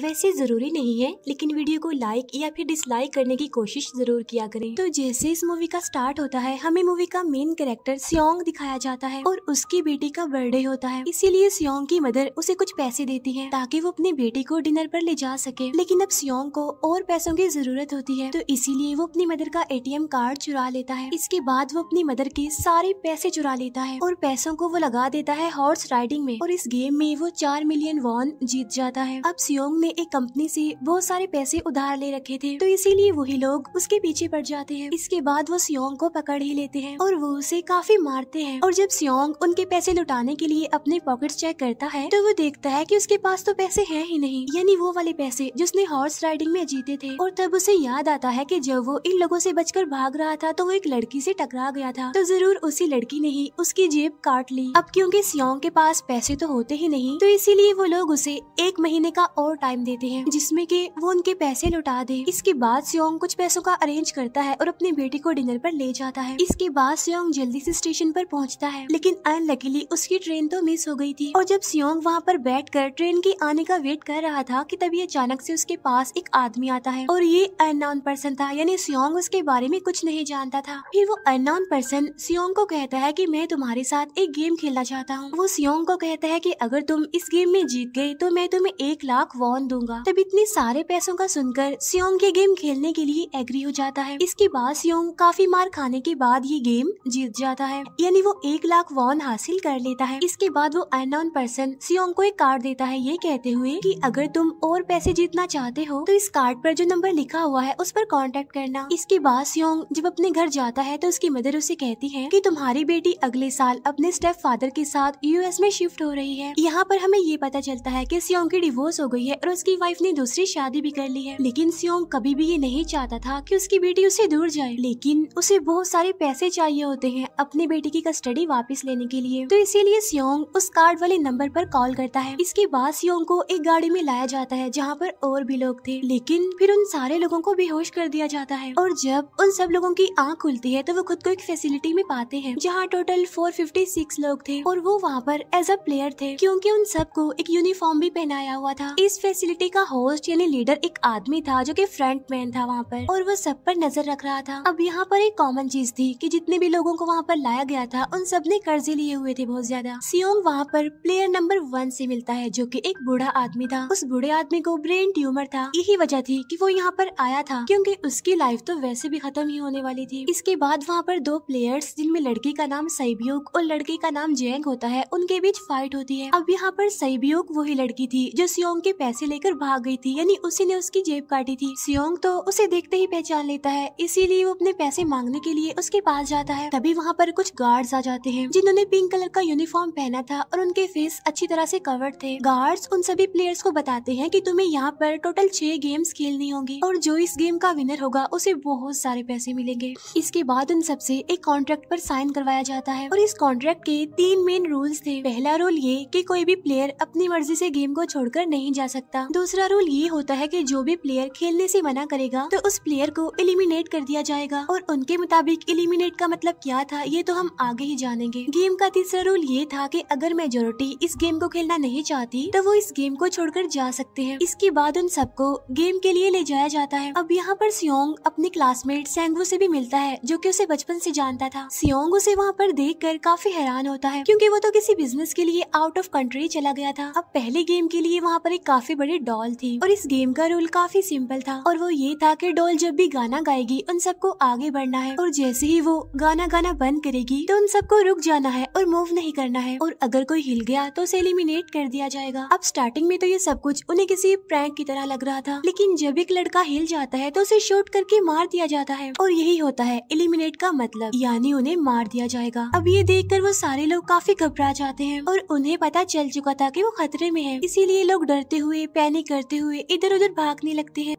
वैसे जरूरी नहीं है, लेकिन वीडियो को लाइक या फिर डिसलाइक करने की कोशिश जरूर किया करें। तो जैसे इस मूवी का स्टार्ट होता है, हमें मूवी का मेन कैरेक्टर सियोंग दिखाया जाता है और उसकी बेटी का बर्थडे होता है। इसीलिए सियोंग की मदर उसे कुछ पैसे देती है ताकि वो अपनी बेटी को डिनर पर ले जा सके। लेकिन अब सियोंग को और पैसों की जरूरत होती है, तो इसीलिए वो अपनी मदर का ATM कार्ड चुरा लेता है। इसके बाद वो अपनी मदर के सारे पैसे चुरा लेता है और पैसों को वो लगा देता है हॉर्स राइडिंग में, और इस गेम में वो 4 मिलियन वॉन जीत जाता है। अब सियोंग ने एक कंपनी से बहुत सारे पैसे उधार ले रखे थे, तो इसीलिए वही लोग उसके पीछे पड़ जाते हैं। इसके बाद वो सियोंग को पकड़ ही लेते हैं और वो उसे काफी मारते हैं। और जब सियोंग उनके पैसे लुटाने के लिए अपने पॉकेट्स चेक करता है, तो वो देखता है कि उसके पास तो पैसे हैं ही नहीं, यानी वो वाले पैसे जिसने हॉर्स राइडिंग में जीते थे। और तब उसे याद आता है कि जब वो इन लोगों से बचकर भाग रहा था तो वो एक लड़की से टकरा गया था, तो जरूर उसी लड़की ने ही उसकी जेब काट ली। अब क्योंकि सियोंग के पास पैसे तो होते ही नहीं, तो इसीलिए वो लोग उसे 1 महीने का और टाइम देते हैं जिसमें कि वो उनके पैसे लौटा दे। इसके बाद सियोंग कुछ पैसों का अरेंज करता है और अपनी बेटी को डिनर पर ले जाता है। इसके बाद सियोंग जल्दी से स्टेशन पर पहुंचता है, लेकिन अनलकीली उसकी ट्रेन तो मिस हो गई थी। और जब सियोंग वहाँ पर बैठकर ट्रेन के आने का वेट कर रहा था कि तभी अचानक से उसके पास एक आदमी आता है, और ये अननोन पर्सन था, यानी सियोंग उसके बारे में कुछ नहीं जानता था। फिर वो अननोन पर्सन सियोंग को कहता है कि मैं तुम्हारे साथ एक गेम खेलना चाहता हूँ। वो सियोंग को कहता है कि अगर तुम इस गेम में जीत गए तो मैं तुम्हें 1 लाख वॉन दूंगा। तब इतने सारे पैसों का सुनकर सियोंग ये गेम खेलने के लिए एग्री हो जाता है। इसके बाद सियोंग काफी मार खाने के बाद ये गेम जीत जाता है, यानी वो 1 लाख वॉन हासिल कर लेता है। इसके बाद वो अननोन पर्सन सियोंग को एक कार्ड देता है, ये कहते हुए कि अगर तुम और पैसे जीतना चाहते हो तो इस कार्ड पर जो नंबर लिखा हुआ है उस पर कांटेक्ट करना। इसके बाद सियोंग जब अपने घर जाता है तो उसकी मदर उसे कहती है कि तुम्हारी बेटी अगले साल अपने स्टेप फादर के साथ US में शिफ्ट हो रही है। यहाँ पर हमें ये पता चलता है कि सियोंग की डिवोर्स हो गई है और उसकी वाइफ ने दूसरी शादी भी कर ली है। लेकिन सियोंग कभी भी ये नहीं चाहता था कि उसकी बेटी उससे दूर जाए, लेकिन उसे बहुत सारे पैसे चाहिए होते हैं अपनी बेटी की कस्टडी वापस लेने के लिए, तो इसीलिए सियोंग उस कार्ड वाले नंबर पर कॉल करता है। इसके बाद सियोंग को एक गाड़ी में लाया जाता है जहाँ पर और भी लोग थे, लेकिन फिर उन सारे लोगों को बेहोश कर दिया जाता है। और जब उन सब लोगों की आंख खुलती है तो वो खुद को एक फैसिलिटी में पाते हैं जहाँ टोटल 456 लोग थे, और वो वहाँ पर एज अ प्लेयर थे क्योंकि उन सबको एक यूनिफॉर्म भी पहनाया हुआ था। इस फैसिलिटी का होस्ट यानी लीडर एक आदमी था जो कि फ्रंट मैन था वहाँ पर, और वो सब पर नजर रख रहा था। अब यहाँ पर एक कॉमन चीज थी कि जितने भी लोगों को वहाँ पर लाया गया था उन सब ने कर्जे लिए हुए थे बहुत ज्यादा। सियोंग वहाँ पर प्लेयर नंबर 1 से मिलता है जो कि एक बूढ़ा आदमी था। उस बूढ़े आदमी को ब्रेन ट्यूमर था, यही वजह थी कि वो यहाँ पर आया था क्योंकि उसकी लाइफ तो वैसे भी खत्म ही होने वाली थी। इसके बाद वहाँ पर 2 प्लेयर्स जिनमें लड़की का नाम सैब्यूक और लड़के का नाम जेंग होता है, उनके बीच फाइट होती है। अब यहाँ पर सैब्यूक वही लड़की थी जो सियोंग के पैसे लेकर भाग गई थी, यानी उसी ने उसकी जेब काटी थी। सियोंग तो उसे देखते ही पहचान लेता है, इसीलिए वो अपने पैसे मांगने के लिए उसके पास जाता है। तभी वहाँ पर कुछ गार्ड्स आ जाते हैं जिन्होंने पिंक कलर का यूनिफॉर्म पहना था और उनके फेस अच्छी तरह से कवर्ड थे। गार्ड्स उन सभी प्लेयर्स को बताते हैं कि तुम्हें यहाँ पर टोटल 6 गेम्स खेलनी होंगी और जो इस गेम का विनर होगा उसे बहुत सारे पैसे मिलेंगे। इसके बाद उन सबसे एक कॉन्ट्रैक्ट पर साइन करवाया जाता है और इस कॉन्ट्रैक्ट के 3 मेन रूल्स थे। पहला रूल ये कि कोई भी प्लेयर अपनी मर्जी से गेम को छोड़कर नहीं जा सकता। दूसरा रूल ये होता है कि जो भी प्लेयर खेलने से मना करेगा तो उस प्लेयर को एलिमिनेट कर दिया जाएगा, और उनके मुताबिक एलिमिनेट का मतलब क्या था ये तो हम आगे ही जानेंगे। गेम का तीसरा रूल ये था कि अगर मेजोरिटी इस गेम को खेलना नहीं चाहती तो वो इस गेम को छोड़कर जा सकते हैं। इसके बाद उन सबको गेम के लिए ले जाया जाता है। अब यहाँ पर सियोंग अपने क्लासमेट सेंगवू से भी मिलता है जो कि उसे बचपन से जानता था। सियोंग उसे वहाँ पर देखकर काफी हैरान होता है क्योंकि वो तो किसी बिजनेस के लिए आउट ऑफ कंट्री चला गया था। अब पहले गेम के लिए वहाँ पर एक काफी बड़ी डॉल थी और इस गेम का रूल काफी सिंपल था, और वो ये था कि डॉल जब भी गाना गाएगी उन सबको आगे बढ़ना है, और जैसे ही वो गाना गाना बंद करेगी तो उन सबको रुक जाना है और मूव नहीं करना है, और अगर कोई हिल गया तो उसे एलिमिनेट कर दिया जाएगा। अब स्टार्टिंग में तो ये सब कुछ उन्हें किसी प्रैंक की तरह लग रहा था, लेकिन जब एक लड़का हिल जाता है तो उसे शूट करके मार दिया जाता है, और यही होता है एलिमिनेट का मतलब, यानी उन्हें मार दिया जाएगा। अब ये देखकर वो सारे लोग काफी घबरा जाते हैं और उन्हें पता चल चुका था कि वो खतरे में है, इसीलिए लोग डरते हुए पैनिक करते हुए इधर उधर भागने लगते हैं।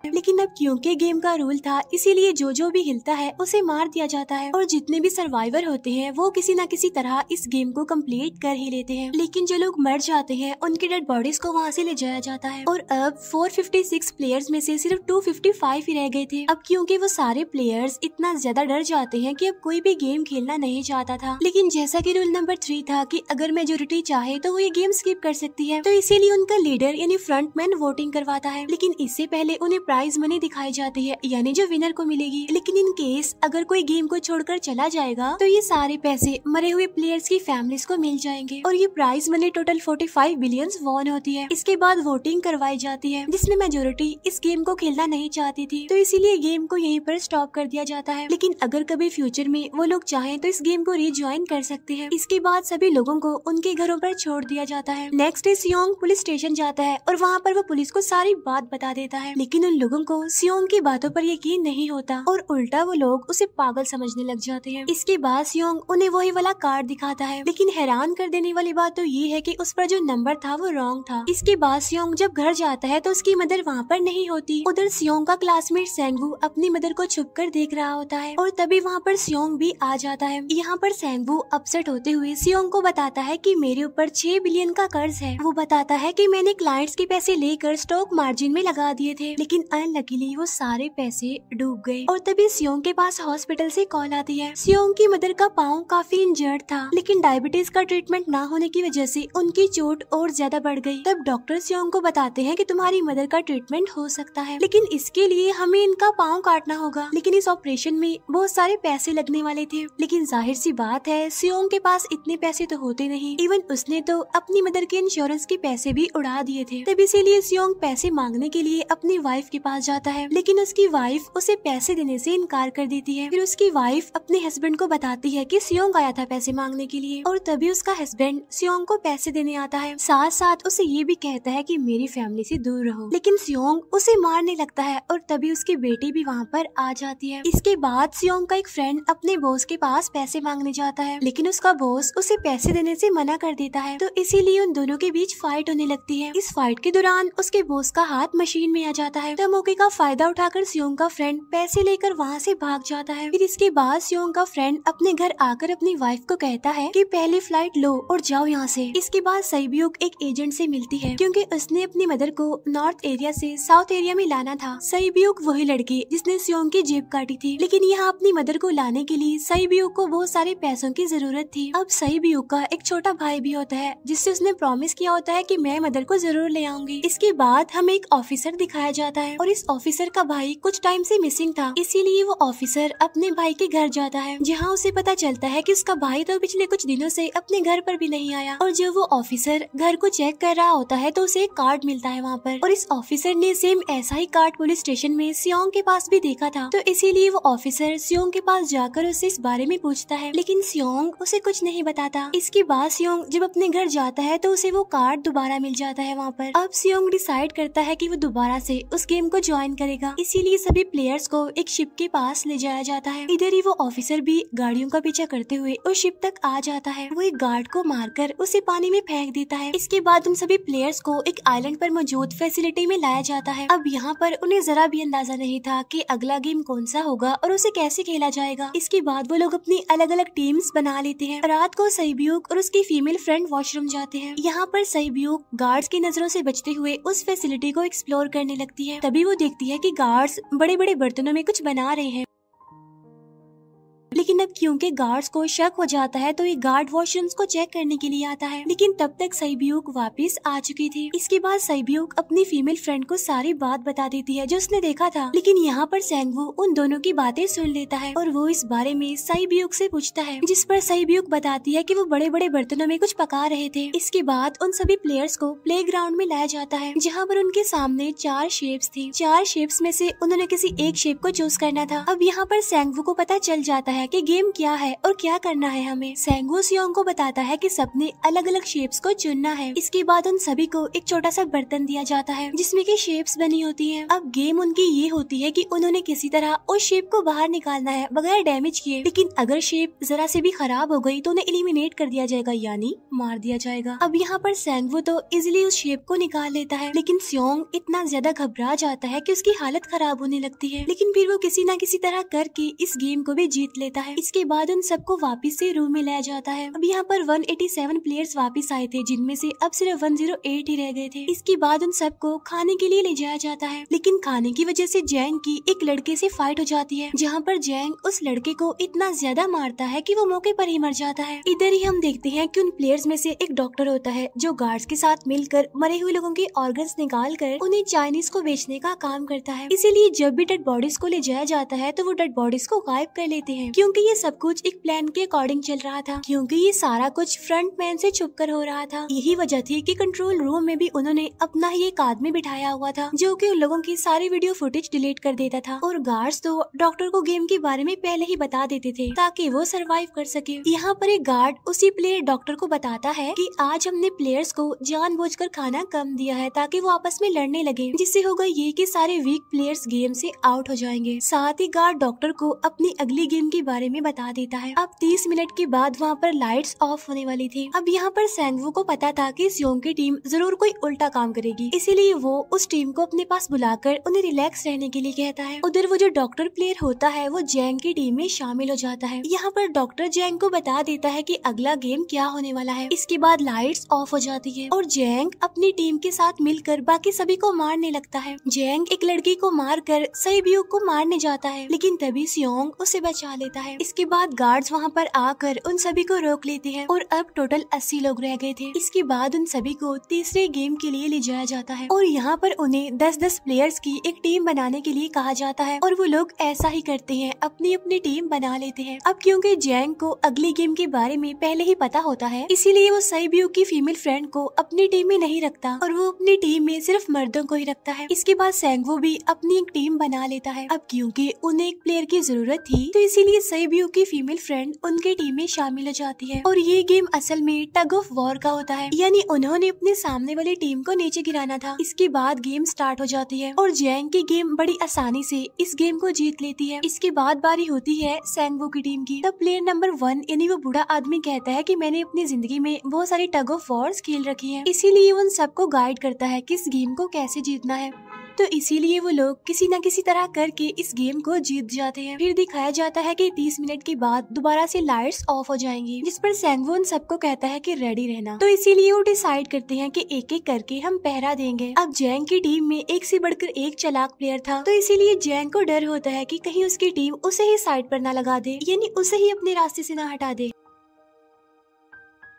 लेकिन अब क्योंकि गेम का रूल था इसीलिए जो भी हिलता है उसे मार दिया जाता है और जितने भी सर्वाइवर होते हैं वो किसी न किसी तरह इस गेम को कंप्लीट कर ही लेते हैं। लेकिन जो लोग मर जाते हैं उनकी डेड बॉडीज को वहाँ से ले जाया जाता है और अब 456 प्लेयर्स में से सिर्फ 255 ही रह गए थे। अब क्योंकि वो सारे प्लेयर्स इतना ज्यादा डर जाते हैं कि अब कोई भी गेम खेलना नहीं चाहता था। लेकिन जैसा कि रूल नंबर 3 था कि अगर मेजोरिटी चाहे तो वो ये गेम स्किप कर सकती है, तो इसीलिए उनका लीडर यानी फ्रंटमैन वोटिंग करवाता है। लेकिन इससे पहले उन्हें प्राइज मनी दिखाई जाती है यानी जो विनर को मिलेगी। लेकिन इन केस अगर कोई गेम को छोड़कर चला जाएगा तो ये सारे पैसे मरे हुए प्लेयर्स की फैमिलीज को मिल जाएंगे और ये prize money total 45 billion won होती है। इसके बाद वोटिंग करवाई जाती है जिसमें मेजोरिटी इस गेम को खेलना नहीं चाहती थी, तो इसीलिए गेम को यहीं पर स्टॉप कर दिया जाता है। लेकिन अगर कभी फ्यूचर में वो लोग चाहें तो इस गेम को रीज्वाइन कर सकते हैं। इसके बाद सभी लोगों को उनके घरों पर छोड़ दिया जाता है। नेक्स्ट डे सियोंग पुलिस स्टेशन जाता है और वहाँ पर वो पुलिस को सारी बात बता देता है। लेकिन उन लोगों को सियोंग की बातों पर यकीन नहीं होता और उल्टा वो लोग उसे पागल समझने लग जाते हैं। इसके बाद सियोंग उन्हें वही वाला कार्ड दिखाता है, लेकिन हैरान कर देने वाली बात तो ये है कि उस पर जो नंबर था वो रॉन्ग था। इसके बाद सियोंग जब घर जाता है तो उसकी मदर वहाँ पर नहीं होती। उधर सियोंग का क्लासमेट सेंगवू अपनी मदर को छुप कर देख रहा होता है और तभी वहाँ पर सियोंग भी आ जाता है। यहाँ पर सेंगवू अपसेट होते हुए सियोंग को बताता है कि मेरे ऊपर 6 बिलियन का कर्ज है। वो बताता है कि मैंने क्लाइंट्स के पैसे लेकर स्टॉक मार्जिन में लगा दिए थे, लेकिन अनलकीली वो सारे पैसे डूब गए। और तभी सियोंग के पास हॉस्पिटल से कॉल आती है। सियोंग की मदर का पाँव काफी इंजर्ड था, लेकिन डायबिटीज का ट्रीटमेंट न होने की वजह से उनकी चोट और ज्यादा बढ़ गई। तब डॉक्टर सियोंग को बताते हैं कि तुम्हारी मदर का ट्रीटमेंट हो सकता है, लेकिन इसके लिए हमें इनका पाँव काटना होगा। लेकिन इस ऑपरेशन में बहुत सारे पैसे लगने वाले थे। लेकिन जाहिर सी बात है सियोंग के पास इतने पैसे तो होते नहीं। इवन उसने तो अपनी मदर के इंश्योरेंस के पैसे भी उड़ा दिए थे। तब इसीलिए सियोंग पैसे मांगने के लिए अपनी वाइफ के पास जाता है, लेकिन उसकी वाइफ उसे पैसे देने से इनकार कर देती है। फिर उसकी वाइफ अपने हस्बैंड को बताती है कि सियोंग आया था पैसे मांगने के लिए और तभी उसका हस्बैंड सियोंग को पैसे देने आता है। साथ साथ उसे ये भी कहता है कि मेरी फैमिली से दूर रहो। लेकिन सियोंग उसे मारने लगता है और तभी उसकी बेटी भी वहाँ पर आ जाती है। इसके बाद सियोंग का एक फ्रेंड अपने बॉस के पास पैसे मांगने जाता है, लेकिन उसका बॉस उसे पैसे देने से मना कर देता है, तो इसीलिए उन दोनों के बीच फाइट होने लगती है। इस फाइट के दौरान उसके बॉस का हाथ मशीन में आ जाता है, तो मौके का फायदा उठाकर सियोंग का फ्रेंड पैसे लेकर वहाँ से भाग जाता है। फिर इसके बाद सियोंग का फ्रेंड अपने घर आकर अपनी वाइफ को कहता है कि पहली फ्लाइट लो और जाओ यहाँ से। इसके बाद सईब्यूक एक एजेंट से मिलती है क्योंकि उसने अपनी मदर को नॉर्थ एरिया से साउथ एरिया में लाना था। सईब्यूक वही लड़की जिसने सियोंग की जेब काटी थी, लेकिन यहाँ अपनी मदर को लाने के लिए सईब्यूक को बहुत सारे पैसों की जरूरत थी। अब सईब्यूक का एक छोटा भाई भी होता है जिससे उसने प्रॉमिस किया होता है कि मैं मदर को जरूर ले आऊंगी। इसके बाद हमें एक ऑफिसर दिखाया जाता है और इस ऑफिसर का भाई कुछ टाइम से मिसिंग था, इसीलिए वो ऑफिसर अपने भाई के घर जाता है, जहाँ उसे पता चलता है कि उसका भाई तो पिछले कुछ दिनों से अपने घर पर भी नहीं आया। और जब वो ऑफिसर घर को चेक कर रहा होता है तो उसे एक कार्ड मिलता है वहाँ पर, और इस ऑफिसर ने सेम ऐसा ही कार्ड पुलिस स्टेशन में सियोंग के पास भी देखा था, तो इसीलिए वो ऑफिसर सियोंग के पास जाकर उससे इस बारे में पूछता है, लेकिन सियोंग उसे कुछ नहीं बताता। इसके बाद सियोंग जब अपने घर जाता है तो उसे वो कार्ड दोबारा मिल जाता है वहाँ पर। अब सियोंग डिसाइड करता है कि वो दोबारा से उस गेम को ज्वाइन करेगा, इसीलिए सभी प्लेयर्स को एक शिप के पास ले जाया जाता है। इधर ही वो ऑफिसर भी गाड़ियों का पीछा करते हुए उस शिप तक आ जाता है। वो एक गार्ड को मारकर उसे पानी में फेंक देता है। इसके बाद उन सभी प्लेयर्स को एक आइलैंड पर मौजूद फैसिलिटी में लाया जाता है। अब यहाँ पर उन्हें जरा भी अंदाजा नहीं था कि अगला गेम कौन सा होगा और उसे कैसे खेला जाएगा। इसके बाद वो लोग अपनी अलग अलग टीम्स बना लेते हैं। रात को सईब्यूक और उसकी फीमेल फ्रेंड वॉशरूम जाते हैं। यहाँ पर सईब्यूक गार्ड्स की नजरों से बचते हुए उस फैसिलिटी को एक्सप्लोर करने लगती है। तभी वो देखती है कि गार्ड्स बड़े बड़े बर्तनों में कुछ बना रहे हैं, लेकिन अब क्योंकि गार्ड्स को शक हो जाता है तो ये गार्ड वॉशरूम्स को चेक करने के लिए आता है, लेकिन तब तक सईब्यूक वापस आ चुकी थी। इसके बाद सईब्यूक अपनी फीमेल फ्रेंड को सारी बात बता देती है जो उसने देखा था, लेकिन यहाँ पर सेंगवू उन दोनों की बातें सुन लेता है और वो इस बारे में सईब्यूक से पूछता है, जिस पर सईब्यूक बताती है कि वो बड़े बड़े बर्तनों में कुछ पका रहे थे। इसके बाद उन सभी प्लेयर्स को प्लेग्राउंड में लाया जाता है, जहाँ पर उनके सामने 4 शेप्स थी। 4 शेप्स में से उन्होंने किसी एक शेप को चूज करना था। अब यहाँ पर सेंगवू को पता चल जाता है कि गेम क्या है और क्या करना है हमें। सेंगवू सियोंग को बताता है कि सबने अलग अलग शेप्स को चुनना है। इसके बाद उन सभी को एक छोटा सा बर्तन दिया जाता है जिसमें कि शेप्स बनी होती है। अब गेम उनकी ये होती है कि उन्होंने किसी तरह उस शेप को बाहर निकालना है बगैर डैमेज किए, लेकिन अगर शेप जरा से भी खराब हो गई तो उन्हें एलिमिनेट कर दिया जाएगा, यानी मार दिया जाएगा। अब यहाँ पर सेंगवू तो इजिली उस शेप को निकाल लेता है, लेकिन सियोंग इतना ज्यादा घबरा जाता है कि उसकी हालत खराब होने लगती है, लेकिन फिर वो किसी न किसी तरह करके इस गेम को भी जीत लेता है। इसके बाद उन सबको वापस से रूम में लाया जाता है। अब यहाँ पर 187 प्लेयर्स वापस आए थे, जिनमें से अब सिर्फ 108 ही रह गए थे। इसके बाद उन सबको खाने के लिए ले जाया जाता है, लेकिन खाने की वजह से जैंग की एक लड़के से फाइट हो जाती है, जहाँ पर जैंग उस लड़के को इतना ज्यादा मारता है कि वो मौके पर ही मर जाता है। इधर ही हम देखते हैं कि उन प्लेयर्स में से एक डॉक्टर होता है जो गार्ड्स के साथ मिलकर मरे हुए लोगों के ऑर्गन्स निकाल कर उन्हें चाइनीज को बेचने का काम करता है। इसीलिए जब भी डेड बॉडीज को ले जाया जाता है तो वो डेड बॉडीज को गायब कर लेते हैं, क्योंकि ये सब कुछ एक प्लान के अकॉर्डिंग चल रहा था, क्योंकि ये सारा कुछ फ्रंट मैन से छुप कर हो रहा था। यही वजह थी कि कंट्रोल रूम में भी उन्होंने अपना ही एक आदमी बिठाया हुआ था जो कि उन लोगों की सारी वीडियो फुटेज डिलीट कर देता था, और गार्ड्स तो डॉक्टर को गेम के बारे में पहले ही बता देते थे ताकि वो सरवाइव कर सके। यहाँ पर एक गार्ड उसी प्लेयर डॉक्टर को बताता है कि आज हमने प्लेयर्स को जानबूझकर खाना कम दिया है ताकि वो आपस में लड़ने लगे, जिससे होगा ये कि सारे वीक प्लेयर्स गेम से आउट हो जाएंगे। साथ ही गार्ड डॉक्टर को अपनी अगली गेम के बारे में बता देता है। अब 30 मिनट के बाद वहाँ पर लाइट्स ऑफ होने वाली थी। अब यहाँ पर सेंगवू को पता था कि सियोंग की टीम जरूर कोई उल्टा काम करेगी, इसीलिए वो उस टीम को अपने पास बुलाकर उन्हें रिलैक्स रहने के लिए कहता है। उधर वो जो डॉक्टर प्लेयर होता है वो जैंग की टीम में शामिल हो जाता है। यहाँ पर डॉक्टर जैंग को बता देता है कि अगला गेम क्या होने वाला है। इसके बाद लाइट्स ऑफ हो जाती है और जैंग अपनी टीम के साथ मिलकर बाकी सभी को मारने लगता है। जैंग एक लड़की को मारकर सैब्यू को मारने जाता है, लेकिन तभी सियोंग उसे बचा लेता है। इसके बाद गार्ड्स वहाँ पर आकर उन सभी को रोक लेते हैं और अब टोटल 80 लोग रह गए थे। इसके बाद उन सभी को तीसरे गेम के लिए ले जाया जाता है और यहाँ पर उन्हें 10-10 प्लेयर्स की एक टीम बनाने के लिए कहा जाता है, और वो लोग ऐसा ही करते हैं, अपनी अपनी टीम बना लेते हैं। अब क्योंकि जैंग को अगली गेम के बारे में पहले ही पता होता है, इसीलिए वो सैब्यू की फीमेल फ्रेंड को अपनी टीम में नहीं रखता और वो अपनी टीम में सिर्फ मर्दों को ही रखता है। इसके बाद सेंगवू भी अपनी एक टीम बना लेता है। अब क्योंकि उन्हें एक प्लेयर की जरूरत थी तो इसीलिए सैब्यू की फीमेल फ्रेंड उनके टीम में शामिल हो जाती है, और ये गेम असल में टग ऑफ वॉर का होता है, यानी उन्होंने अपने सामने वाली टीम को नीचे गिराना था। इसके बाद गेम स्टार्ट हो जाती है और जैंग की गेम बड़ी आसानी से इस गेम को जीत लेती है। इसके बाद बारी होती है सेंगवू की टीम की। तब प्लेयर नंबर 1 यानी वो बूढ़ा आदमी कहता है कि मैंने अपनी जिंदगी में बहुत सारी टग ऑफ वॉर्स खेल रखी है, इसीलिए उन सबको गाइड करता है कि इस गेम को कैसे जीतना है। तो इसीलिए वो लोग किसी न किसी तरह करके इस गेम को जीत जाते हैं। फिर दिखाया जाता है कि 30 मिनट के बाद दोबारा से लाइट्स ऑफ हो जाएंगी, जिस पर सेंगवू उन सबको कहता है कि रेडी रहना। तो इसीलिए वो डिसाइड करते हैं कि एक एक करके हम पहरा देंगे। अब जैंग की टीम में एक से बढ़कर एक चालाक प्लेयर था, तो इसीलिए जैंग को डर होता है कि कहीं उसकी टीम उसे ही साइड पर न लगा दे, यानी उसे ही अपने रास्ते से न हटा दे।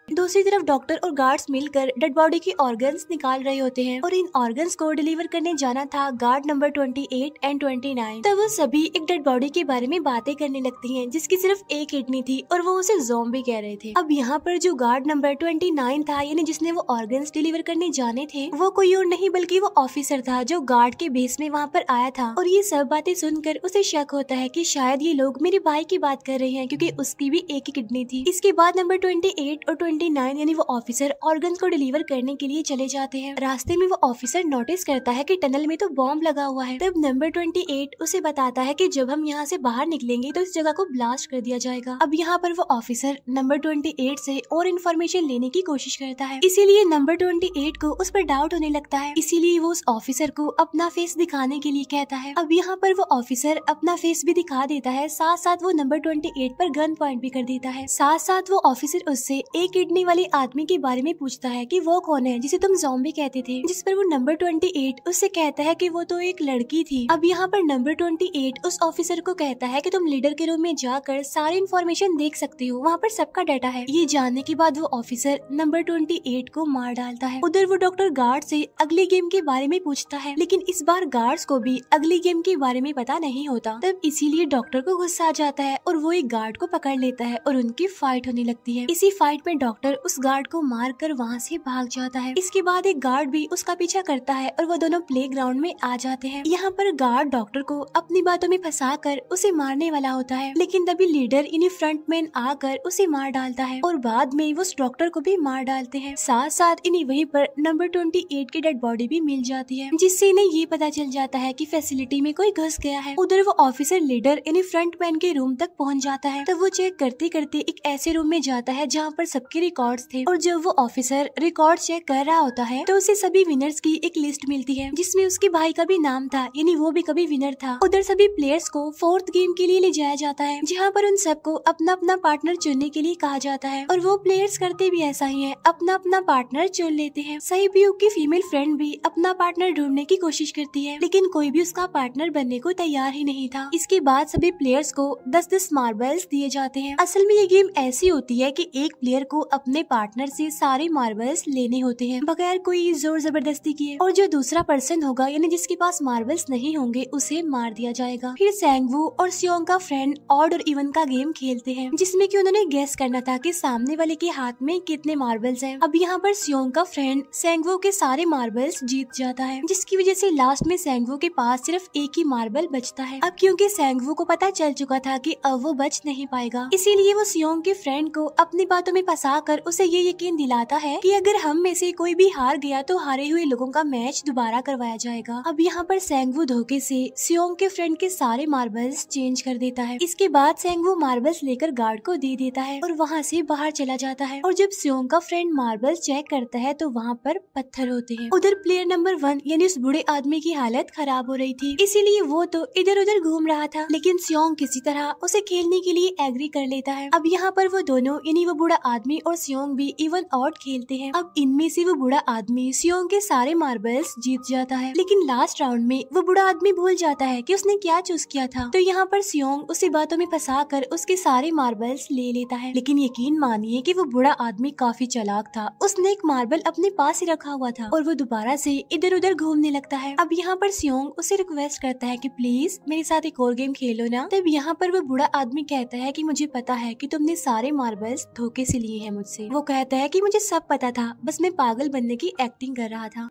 दूसरी तरफ डॉक्टर और गार्ड्स मिलकर डेड बॉडी के ऑर्गन्स निकाल रहे होते हैं और इन ऑर्गन्स को डिलीवर करने जाना था गार्ड नंबर 28 एंड 29। तब वो सभी एक डेड बॉडी के बारे में बातें करने लगती हैं जिसकी सिर्फ एक किडनी थी और वो उसे ज़ॉम्बी कह रहे थे। अब यहाँ पर जो गार्ड नंबर 29 था, यानी जिसने वो ऑर्गन्स डिलीवर करने जाने थे, वो कोई और नहीं बल्कि वो ऑफिसर था जो गार्ड के बेस में वहाँ पर आया था। और ये सब बातें सुनकर उसे शक होता है कि शायद ये लोग मेरे भाई की बात कर रहे हैं, क्योंकि उसकी भी एक ही किडनी थी। इसके बाद नंबर 28 और 29 यानी वो ऑफिसर ऑर्गन्स को डिलीवर करने के लिए चले जाते हैं। रास्ते में वो ऑफिसर नोटिस करता है कि टनल में तो बॉम्ब लगा हुआ है। तब नंबर 28 उसे बताता है कि जब हम यहाँ से बाहर निकलेंगे तो इस जगह को ब्लास्ट कर दिया जाएगा। अब यहाँ पर वो ऑफिसर नंबर 28 से और इन्फॉर्मेशन लेने की कोशिश करता है, इसीलिए नंबर 28 को उस पर डाउट होने लगता है, इसीलिए वो उस ऑफिसर को अपना फेस दिखाने के लिए कहता है। अब यहाँ पर वो ऑफिसर अपना फेस भी दिखा देता है, साथ साथ वो नंबर 28 पर गन पॉइंट भी कर देता है। साथ साथ वो ऑफिसर उससे एक किडनी वाले आदमी के बारे में पूछता है कि वो कौन है जिसे तुम ज़ॉम्बी कहते थे, जिस पर वो नंबर 28 उससे कहता है कि वो तो एक लड़की थी। अब यहाँ पर नंबर 28 उस ऑफिसर को कहता है कि तुम लीडर के रूम में जाकर सारी इन्फॉर्मेशन देख सकते हो, वहाँ पर सबका डाटा है। ये जानने के बाद वो ऑफिसर नंबर 28 को मार डालता है। उधर वो डॉक्टर गार्ड से अगली गेम के बारे में पूछता है, लेकिन इस बार गार्ड्स को भी अगली गेम के बारे में पता नहीं होता। तब इसीलिए डॉक्टर को गुस्सा आ जाता है और वो एक गार्ड को पकड़ लेता है और उनकी फाइट होने लगती है। इसी फाइट में डॉक्टर डॉक्टर उस गार्ड को मार कर वहाँ से भाग जाता है। इसके बाद एक गार्ड भी उसका पीछा करता है और वो दोनों प्लेग्राउंड में आ जाते हैं। यहाँ पर गार्ड डॉक्टर को अपनी बातों में फंसा कर उसे मारने वाला होता है, लेकिन तभी लीडर यानी फ्रंटमैन आकर उसे मार डालता है और बाद में वो उस डॉक्टर को भी मार डालते हैं। साथ साथ इन्हें वहीं पर नंबर 28 की डेड बॉडी भी मिल जाती है, जिससे इन्हें ये पता चल जाता है कि फैसिलिटी में कोई घुस गया है। उधर वो ऑफिसर लीडर यानी फ्रंटमैन के रूम तक पहुंच जाता है। तब वो चेक करते करते एक ऐसे रूम में जाता है जहाँ पर सबके रिकॉर्ड्स थे, और जब वो ऑफिसर रिकॉर्ड चेक कर रहा होता है तो उसे सभी विनर्स की एक लिस्ट मिलती है, जिसमें उसके भाई का भी नाम था, यानी वो भी कभी विनर था। उधर सभी प्लेयर्स को 4th गेम के लिए ले जाया जाता है, जहाँ पर उन सबको अपना अपना पार्टनर चुनने के लिए कहा जाता है, और वो प्लेयर्स करते भी ऐसा ही है, अपना अपना पार्टनर चुन लेते हैं। सहीब्यूक की फीमेल फ्रेंड भी अपना पार्टनर ढूंढने की कोशिश करती है, लेकिन कोई भी उसका पार्टनर बनने को तैयार ही नहीं था। इसके बाद सभी प्लेयर्स को 10-10 मार्बल्स दिए जाते हैं। असल में ये गेम ऐसी होती है कि एक प्लेयर को अपने पार्टनर से सारे मार्बल्स लेने होते हैं बगैर कोई जोर जबरदस्ती किए, और जो दूसरा पर्सन होगा यानी जिसके पास मार्बल्स नहीं होंगे उसे मार दिया जाएगा। फिर सैंगवू और सियोंग का फ्रेंड ऑड और इवन का गेम खेलते हैं, जिसमें कि उन्होंने गेस करना था कि सामने वाले के हाथ में कितने मार्बल्स हैं। अब यहाँ पर सियोंग का फ्रेंड सैंगवू के सारे मार्बल्स जीत जाता है, जिसकी वजह से लास्ट में सैंगवू के पास सिर्फ एक ही मार्बल बचता है। अब क्योंकि सैंगवू को पता चल चुका था कि अब वो बच नहीं पाएगा, इसीलिए वो सियोंग के फ्रेंड को अपनी बातों में फंसा कर उसे ये यकीन दिलाता है कि अगर हम में से कोई भी हार गया तो हारे हुए लोगों का मैच दोबारा करवाया जाएगा। अब यहाँ पर सैंगवू धोखे से सियोंग के फ्रेंड के सारे मार्बल्स चेंज कर देता है। इसके बाद सैंगवू मार्बल्स लेकर गार्ड को दे देता है और वहाँ से बाहर चला जाता है, और जब सियोंग का फ्रेंड मार्बल्स चेक करता है तो वहाँ पर पत्थर होते हैं। उधर प्लेयर नंबर 1 यानी उस बूढ़े आदमी की हालत खराब हो रही थी, इसीलिए वो तो इधर उधर घूम रहा था, लेकिन सियोंग किसी तरह उसे खेलने के लिए एग्री कर लेता है। अब यहाँ पर वो दोनों यानी वो बूढ़ा आदमी और सियोंग भी इवन ऑड खेलते हैं। अब इनमें से वो बूढ़ा आदमी सियोंग के सारे मार्बल्स जीत जाता है, लेकिन लास्ट राउंड में वो बूढ़ा आदमी भूल जाता है कि उसने क्या चूज किया था। तो यहाँ पर सियोंग उसे बातों में फंसा कर उसके सारे मार्बल्स ले लेता है, लेकिन यकीन मानिए कि वो बूढ़ा आदमी काफी चालाक था। उसने एक मार्बल अपने पास ही रखा हुआ था और वो दोबारा से इधर उधर घूमने लगता है। अब यहाँ पर सियोंग उसे रिक्वेस्ट करता है कि प्लीज मेरे साथ एक और गेम खेलो ना। तब यहाँ पर वो बूढ़ा आदमी कहता है कि मुझे पता है कि तुमने सारे मार्बल्स धोखे से लिए हैं मुझसे। वो कहता है कि मुझे सब पता था, बस मैं पागल बनने की एक्टिंग कर रहा था।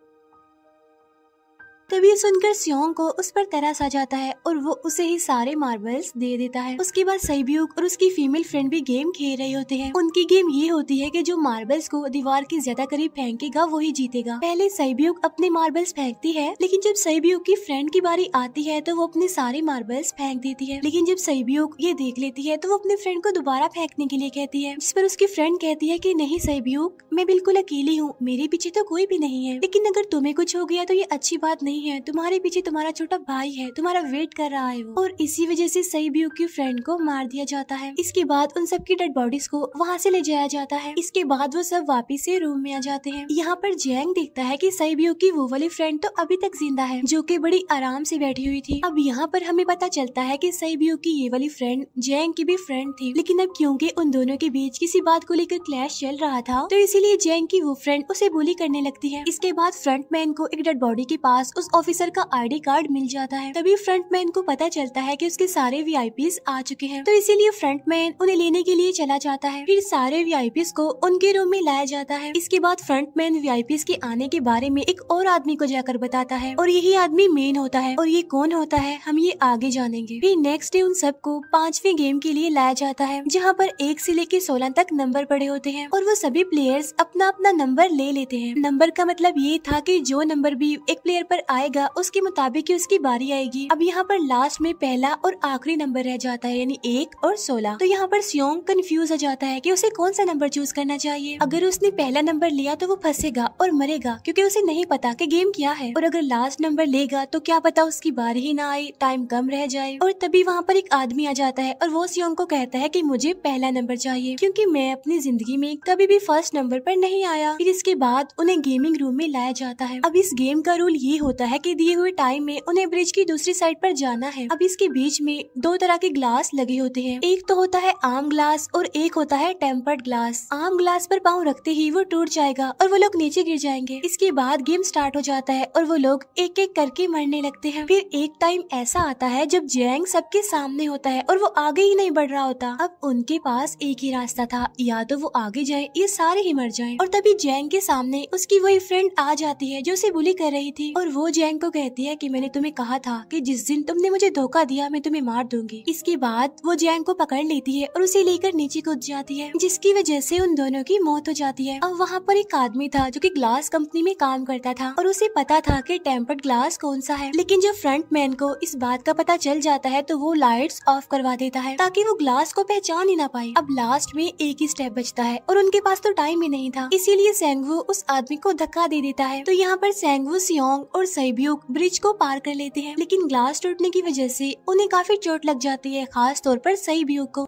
तभी सुनकर सियोंग को उस पर तरस आ जाता है और वो उसे ही सारे मार्बल्स दे देता है। उसके बाद सहीब्यूक और उसकी फीमेल फ्रेंड भी गेम खेल रहे होते हैं। उनकी गेम ये होती है कि जो मार्बल्स को दीवार के ज्यादा करीब फेंकेगा वो ही जीतेगा। पहले सहीब्यूक अपने मार्बल्स फेंकती है, लेकिन जब सहीब्यूक की फ्रेंड की बारी आती है तो वो अपने सारे मार्बल्स फेंक देती है। लेकिन जब सहीब्यूक ये देख लेती है तो वो अपने फ्रेंड को दोबारा फेंकने के लिए कहती है, जिस पर उसकी फ्रेंड कहती है कि नहीं सहीब्यूक, मैं बिल्कुल अकेली हूँ, मेरे पीछे तो कोई भी नहीं है, लेकिन अगर तुम्हें कुछ हो गया तो ये अच्छी बात नहीं है, तुम्हारे पीछे तुम्हारा छोटा भाई है, तुम्हारा वेट कर रहा है वो। और इसी वजह से सहीब्यूक की फ्रेंड को मार दिया जाता है। इसके बाद उन सबकी डेड बॉडीज को वहाँ से ले जाया जाता है। इसके बाद वो सब वापिस से रूम में आ जाते हैं। यहाँ पर जैंग देखता है कि सहीब्यूक की वो वाली फ्रेंड तो अभी तक जिंदा है, जो कि बड़ी आराम से बैठी हुई थी। अब यहाँ पर हमें पता चलता है कि सहीब्यूक की ये वाली फ्रेंड जैंग की भी फ्रेंड थी, लेकिन अब क्योंकि उन दोनों के बीच किसी बात को लेकर क्लैश चल रहा था तो इसीलिए जैंग की वो फ्रेंड उसे बुली करने लगती है। इसके बाद फ्रंटमैन को एक डेड बॉडी के पास उस ऑफिसर का आईडी कार्ड मिल जाता है। तभी फ्रंटमैन को पता चलता है कि उसके सारे वीआईपीज आ चुके हैं, तो इसीलिए फ्रंटमैन उन्हें लेने के लिए चला जाता है। फिर सारे वीआईपीज को उनके रूम में लाया जाता है। इसके बाद फ्रंटमैन वीआईपीज के आने के बारे में एक और आदमी को जाकर बताता है, और यही आदमी मेन होता है, और ये कौन होता है हम ये आगे जानेंगे। फिर नेक्स्ट डे उन सबको 5वें गेम के लिए लाया जाता है, जहाँ पर 1 से लेकर 16 तक नंबर पड़े होते हैं, और वो सभी प्लेयर्स अपना अपना नंबर ले लेते हैं। नंबर का मतलब ये था कि जो नंबर भी एक प्लेयर पर आएगा उसके मुताबिक ही उसकी बारी आएगी। अब यहाँ पर लास्ट में पहला और आखिरी नंबर रह जाता है, यानी 1 और 16। तो यहाँ पर सियोंग कंफ्यूज हो जाता है कि उसे कौन सा नंबर चूज करना चाहिए। अगर उसने पहला नंबर लिया तो वो फंसेगा और मरेगा, क्योंकि उसे नहीं पता कि गेम क्या है, और अगर लास्ट नंबर लेगा तो क्या पता उसकी बारी ही ना आए, टाइम कम रह जाए। और तभी वहाँ पर एक आदमी आ जाता है और वो सियोंग को कहता है कि मुझे पहला नंबर चाहिए, क्योंकि मैं अपनी जिंदगी में कभी भी फर्स्ट नंबर पर नहीं आया। फिर इसके बाद उन्हें गेमिंग रूम में लाया जाता है। अब इस गेम का रूल ये होता होता है कि दिए हुए टाइम में उन्हें ब्रिज की दूसरी साइड पर जाना है। अब इसके बीच में दो तरह के ग्लास लगे होते हैं, एक तो होता है आम ग्लास और एक होता है टेम्पर्ड ग्लास। आम ग्लास पर पाँव रखते ही वो टूट जाएगा और वो लोग नीचे गिर जाएंगे। इसके बाद गेम स्टार्ट हो जाता है और वो लोग एक एक करके मरने लगते हैं। फिर एक टाइम ऐसा आता है जब जैंग सबके सामने होता है और वो आगे ही नहीं बढ़ रहा होता। अब उनके पास एक ही रास्ता था, या तो वो आगे जाए या सारे ही मर जाएं। और तभी जैंग के सामने उसकी वही फ्रेंड आ जाती है जो उसे बुली कर रही थी, और वो जैंग को कहती है कि मैंने तुम्हें कहा था कि जिस दिन तुमने मुझे धोखा दिया मैं तुम्हें मार दूंगी। इसके बाद वो जैंग को पकड़ लेती है और उसे लेकर नीचे कूद जाती है, जिसकी वजह से उन दोनों की मौत हो जाती है। अब वहाँ पर एक आदमी था जो कि ग्लास कंपनी में काम करता था और उसे पता था कि टेम्पर्ड ग्लास कौन सा है, लेकिन जब फ्रंट मैन को इस बात का पता चल जाता है तो वो लाइट्स ऑफ करवा देता है ताकि वो ग्लास को पहचान ही ना पाए। अब लास्ट में एक ही स्टेप बचता है और उनके पास तो टाइम ही नहीं था, इसीलिए सेंगवू उस आदमी को धक्का दे देता है। तो यहाँ पर सेंगवू, सियोंग और सैब्यूक ब्रिज को पार कर लेते हैं, लेकिन ग्लास टूटने की वजह से उन्हें काफी चोट लग जाती है, खास तौर पर सैब्यूक को।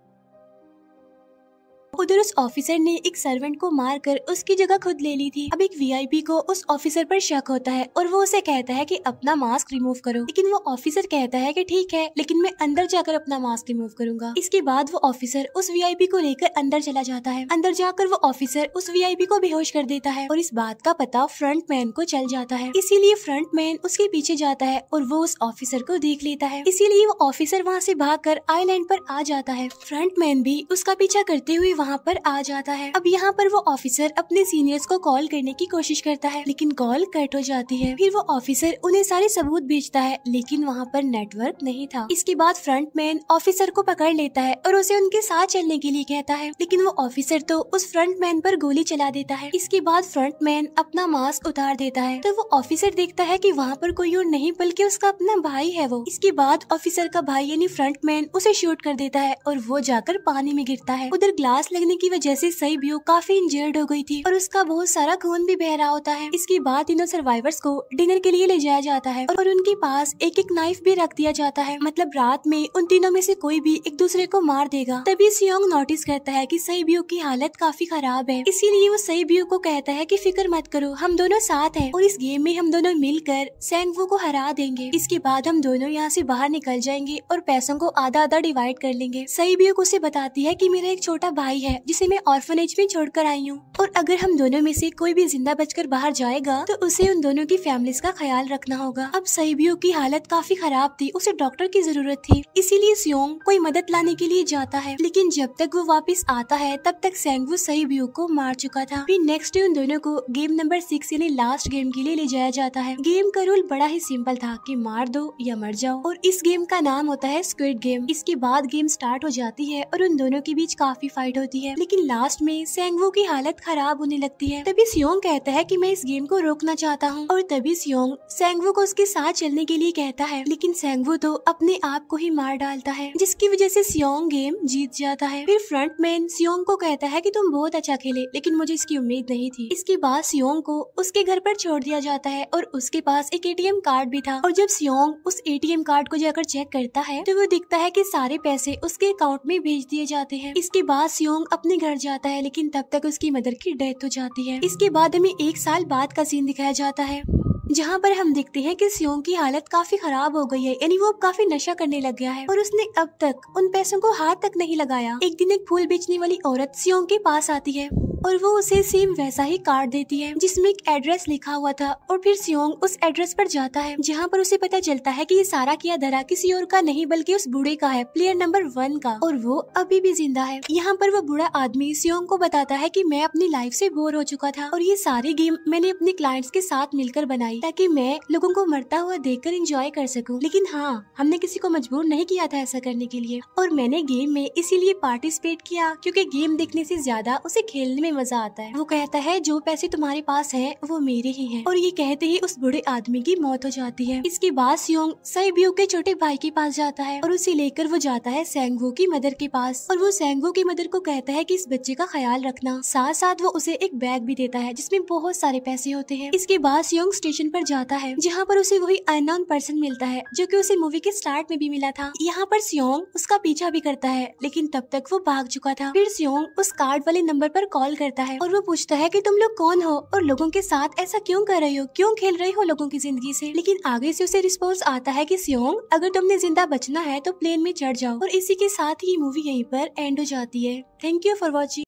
उधर उस ऑफिसर ने एक सर्वेंट को मारकर उसकी जगह खुद ले ली थी। अब एक वीआईपी को उस ऑफिसर पर शक होता है और वो उसे कहता है कि अपना मास्क रिमूव करो, लेकिन वो ऑफिसर कहता है कि ठीक है, लेकिन मैं अंदर जाकर अपना मास्क रिमूव करूंगा। इसके बाद वो ऑफिसर उस वीआईपी को लेकर अंदर चला जाता है। अंदर जाकर वो ऑफिसर उस वीआईपी को बेहोश कर देता है और इस बात का पता फ्रंट मैन को चल जाता है, इसीलिए फ्रंट मैन उसके पीछे जाता है और वो उस ऑफिसर को देख लेता है, इसीलिए वो ऑफिसर वहाँ से भागकर आइलैंड पर आ जाता है। फ्रंट मैन भी उसका पीछा करते हुए वहाँ पर आ जाता है। अब यहाँ पर वो ऑफिसर अपने सीनियर्स को कॉल करने की कोशिश करता है, लेकिन कॉल कट हो जाती है। फिर वो ऑफिसर उन्हें सारे सबूत भेजता है, लेकिन वहाँ पर नेटवर्क नहीं था। इसके बाद फ्रंट मैन ऑफिसर को पकड़ लेता है और उसे उनके साथ चलने के लिए कहता है, लेकिन वो ऑफिसर तो उस फ्रंट मैन पर गोली चला देता है। इसके बाद फ्रंट मैन अपना मास्क उतार देता है, तो वो ऑफिसर देखता है कि वहाँ पर कोई और नहीं बल्कि उसका अपना भाई है वो। इसके बाद ऑफिसर का भाई यानी फ्रंट मैन उसे शूट कर देता है और वो जाकर पानी में गिरता है। उधर ग्लास लगने की वजह से सैब्यूक काफी इंजर्ड हो गई थी और उसका बहुत सारा खून भी बह रहा होता है। इसके बाद तीनों सर्वाइवर्स को डिनर के लिए ले जाया जाता है और उनके पास एक एक नाइफ भी रख दिया जाता है, मतलब रात में उन तीनों में से कोई भी एक दूसरे को मार देगा। तभी सियोंग नोटिस करता है कि सैब्यूक की हालत काफी खराब है, इसीलिए वो सैब्यूक को कहता है कि फिक्र मत करो, हम दोनों साथ हैं और इस गेम में हम दोनों मिलकर सेंगवू को हरा देंगे। इसके बाद हम दोनों यहाँ से बाहर निकल जाएंगे और पैसों को आधा आधा डिवाइड कर लेंगे। सैब्यूक उसे बताती है कि मेरा एक छोटा भाई है जिसे मैं ऑर्फनेज में छोड़कर आई हूँ, और अगर हम दोनों में से कोई भी जिंदा बचकर बाहर जाएगा तो उसे उन दोनों की फैमिलीज का ख्याल रखना होगा। अब सैब्यूक की हालत काफी खराब थी, उसे डॉक्टर की जरूरत थी, इसीलिए सियोंग कोई मदद लाने के लिए जाता है, लेकिन जब तक वो वापस आता है तब तक सेंगवू सैब्यूक को मार चुका था। फिर नेक्स्ट डे उन दोनों को गेम नंबर 6 यानी लास्ट गेम के लिए ले जाया जाता है। गेम का रूल बड़ा ही सिंपल था कि मार दो या मर जाओ, और इस गेम का नाम होता है स्क्विड गेम। इसके बाद गेम स्टार्ट हो जाती है और उन दोनों के बीच काफी फाइट होती है, लेकिन लास्ट में सेंगवू की हालत खराब होने लगती है। तभी सियोंग कहता है कि मैं इस गेम को रोकना चाहता हूँ, और तभी सियोंग सेंगवू को उसके साथ चलने के लिए कहता है, लेकिन सेंगवू तो अपने आप को ही मार डालता है, जिसकी वजह से सियोंग गेम जीत जाता है। फिर फ्रंट मैन सियोंग को कहता है कि तुम बहुत अच्छा खेले, लेकिन मुझे इसकी उम्मीद नहीं थी। इसके बाद सियोंग को उसके घर पर छोड़ दिया जाता है और उसके पास एक एटीएम कार्ड भी था, और जब सियोंग उस एटीएम कार्ड को जाकर चेक करता है तो वो दिखता है कि सारे पैसे उसके अकाउंट में भेज दिए जाते हैं। इसके बाद सियोंग अपने घर जाता है, लेकिन तब तक उसकी मदर की डेथ हो जाती है। इसके बाद हमें 1 साल बाद का सीन दिखाया जाता है, जहाँ पर हम देखते हैं कि सियोंग की हालत काफी खराब हो गई है, यानी वो काफी नशा करने लग गया है और उसने अब तक उन पैसों को हाथ तक नहीं लगाया। एक दिन एक फूल बेचने वाली औरत सियोंग के पास आती है और वो उसे सेम वैसा ही कार्ड देती है जिसमें एक एड्रेस लिखा हुआ था, और फिर सियोंग उस एड्रेस पर जाता है जहाँ पर उसे पता चलता है कि ये सारा किया धरा किसी और का नहीं बल्कि उस बूढ़े का है, प्लेयर नंबर 1 का, और वो अभी भी जिंदा है। यहाँ पर वो बूढ़ा आदमी सियोंग को बताता है कि मैं अपनी लाइफ से बोर हो चुका था और ये सारी गेम मैंने अपने क्लाइंट्स के साथ मिलकर बनाई ताकि मैं लोगों को मरता हुआ देखकर एंजॉय कर सकूं, लेकिन हाँ, हमने किसी को मजबूर नहीं किया था ऐसा करने के लिए, और मैंने गेम में इसीलिए पार्टिसिपेट किया क्योंकि गेम देखने से ज्यादा उसे खेलने में मजा आता है। वो कहता है जो पैसे तुम्हारे पास हैं वो मेरे ही हैं, और ये कहते ही उस बूढ़े आदमी की मौत हो जाती है। इसके बाद सियोंग सैब्यूक के छोटे भाई के पास जाता है और उसे लेकर वो जाता है सेंगवू की मदर के पास, और वो सेंगवू की मदर को कहता है कि इस बच्चे का ख्याल रखना, साथ साथ वो उसे एक बैग भी देता है जिसमें बहुत सारे पैसे होते हैं। इसके बाद सियोंग स्टेशन पर जाता है जहाँ पर उसे वही अननोन पर्सन मिलता है जो कि उसे मूवी के स्टार्ट में भी मिला था। यहाँ पर सियोंग उसका पीछा भी करता है, लेकिन तब तक वो भाग चुका था। फिर सियोंग उस कार्ड वाले नंबर पर कॉल कॉल करता है और वो पूछता है कि तुम लोग कौन हो और लोगों के साथ ऐसा क्यों कर रही हो, क्यों खेल रही हो लोगों की जिंदगी से। लेकिन आगे से उसे रिस्पॉन्स आता है कि सियोंग, अगर तुमने जिंदा बचना है तो प्लेन में चढ़ जाओ। और इसी के साथ ही मूवी यहीं पर एंड हो जाती है। Thank you for watching.